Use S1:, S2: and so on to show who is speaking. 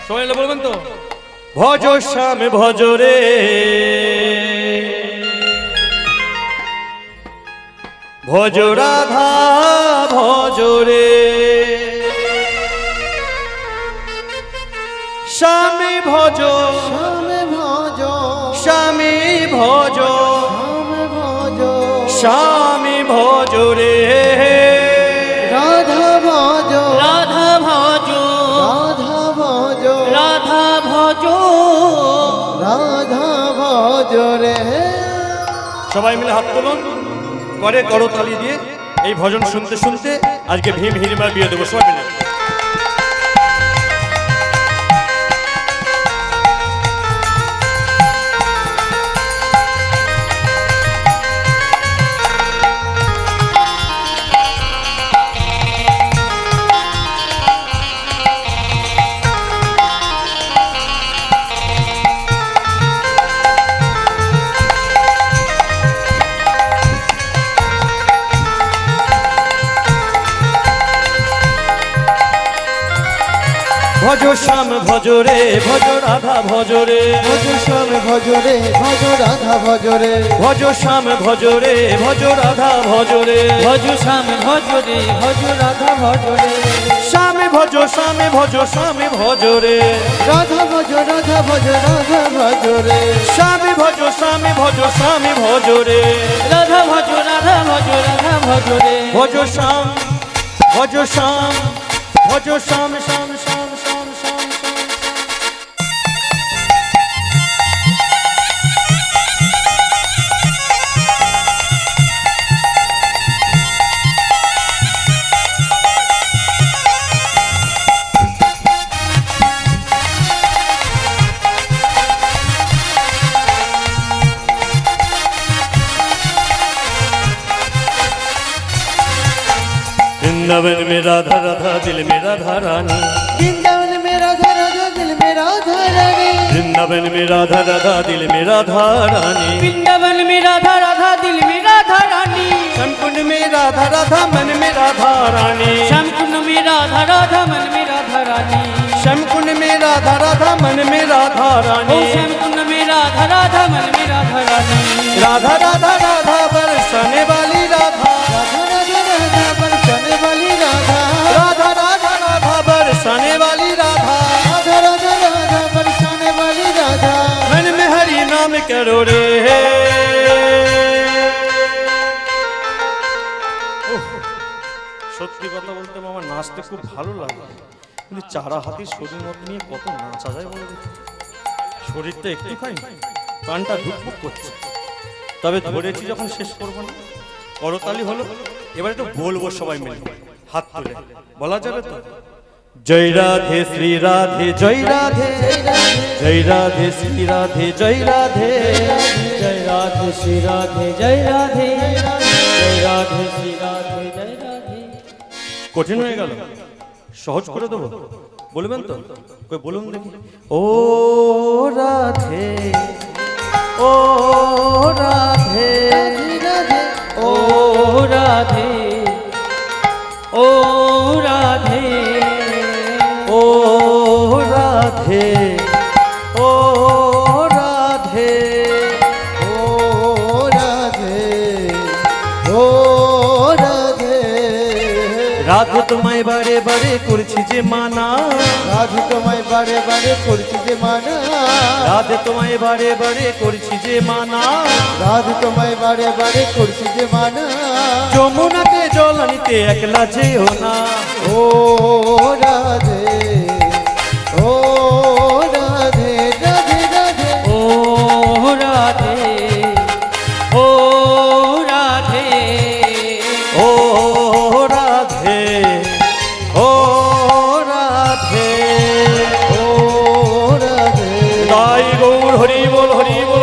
S1: সবাই বলবেন তো, ভজ শ্যাম ভজ রে, ভজ রাধা ভজ রে, স্বামী ভজ
S2: স্বামী ভজ,
S1: স্বামী ভজ
S2: স্বামী
S1: স্বামী
S2: ভজ,
S1: ভজ রে,
S2: রাধা ভজ,
S3: রাধা ভজ,
S2: রাধা ভজ,
S3: রাধা ভজ,
S2: রাধা ভজ রে।
S1: সবাই মিলে হাত তুলুন, করে করতালি দিয়ে এই ভজন শুনতে শুনতে আজকে ভীম হিরিমার বিয়ে দেবো সবাই মিলে। ভজ শ্যাম ভজ রে, ভজ রাধা ভজ রে,
S2: ভজ শ্যাম ভজ রে, ভজ রাধা ভজ রে,
S1: ভজ শ্যাম ভজ রে, ভজ রাধা ভজ রে,
S3: ভজ শ্যাম ভজ রে, ভজ রাধা ভজ রে,
S1: স্বামী ভজ স্বামী ভজ স্বামী ভজ রে,
S2: রাধা ভজ, রাধা ভজ, রাধা ভজ রে,
S1: স্বামী ভজ স্বামী ভজ স্বামী ভজ রে,
S3: রাধা ভজ, রাধা ভজ, রাধা ভজ রে,
S1: ভজ শ্যাম ভজ শ্যাম ভজ শ্যাম শ্যাম শ্যাম শ্যাম শ্যাম শ্যাম। वृंदावन में राधा राधा दिल में राधा रानी,
S2: वृंदावन में राधा राधा दिल में राधा रानी,
S1: वृंदावन में राधा राधा दिल में राधा रानी,
S3: वृंदावन में राधा राधा दिल में राधा रानी,
S1: श्यामकुंड में राधा राधा मन में राधा रानी,
S3: श्यामकुंड में राधा राधा मन में राधा रानी,
S1: श्यामकुंड में राधा राधा मन में राधा
S3: ओ
S1: रानी,
S3: श्यामकुंड में राधा राधा मन में राधा रानी,
S1: राधा राधा राधा बरसाने वाली राधा,
S2: राधा राधा राधा बरसाने वाली राधा,
S1: राधा राधा राधा बरसाने वाली राधा,
S2: राधा राधा राधा बरसाने वाली राधा,
S1: मन में हरि नाम करो रे। সত্যি কথা বলতে আমার নাচতে খুব ভালো লাগে, কিন্তু চারা হাতির শরীর মতো নিয়ে কত নাচা যায় বলে দেখি। শরীরটা একটুখানি প্রাণটা ধুকপুক করছে, তবে ধরেছি যখন শেষ করবো না। করতালি হলো, এবার একটু বলবো সবাই মিলে হাত তুলে, বলা যাবে তো? জয় রাধে শ্রী রাধে, জয় রাধে, জয় রাধে শ্রী রাধে, জয় রাধে,
S3: जय राधे श्री राधे, जय राधे, जय राधे श्री राधे, जय राधे।
S1: কঠিন হয়ে গেল, সহজ করে দেবো, বলবেন তো? কই বলুন দেখি। ও রাধে, ও রাধে,
S2: राधे
S3: ओ राधे, ओ राधे,
S1: ও রাধে, ও রাধে,
S2: ओ राधे, ओ राधे,
S1: রাধে তোমায় বারে বারে করছি যে মানা,
S2: রাধে তোমায় বারে বারে করছি যে মানা,
S1: রাধে তোমায় বারে বারে করছি যে মানা,
S2: রাধে তোমায় বারে বারে করছি যে মানা,
S1: যমুনাতে জল আনিতে একলা যেও না,
S2: ও রাধে, ও রাধে, রাধে রাধে,
S3: ओ राधे, ओ राधे,
S1: ও রাধে, ও রাধে,
S2: ও রাধে,
S1: তাই গৌর হরি বল হরি বল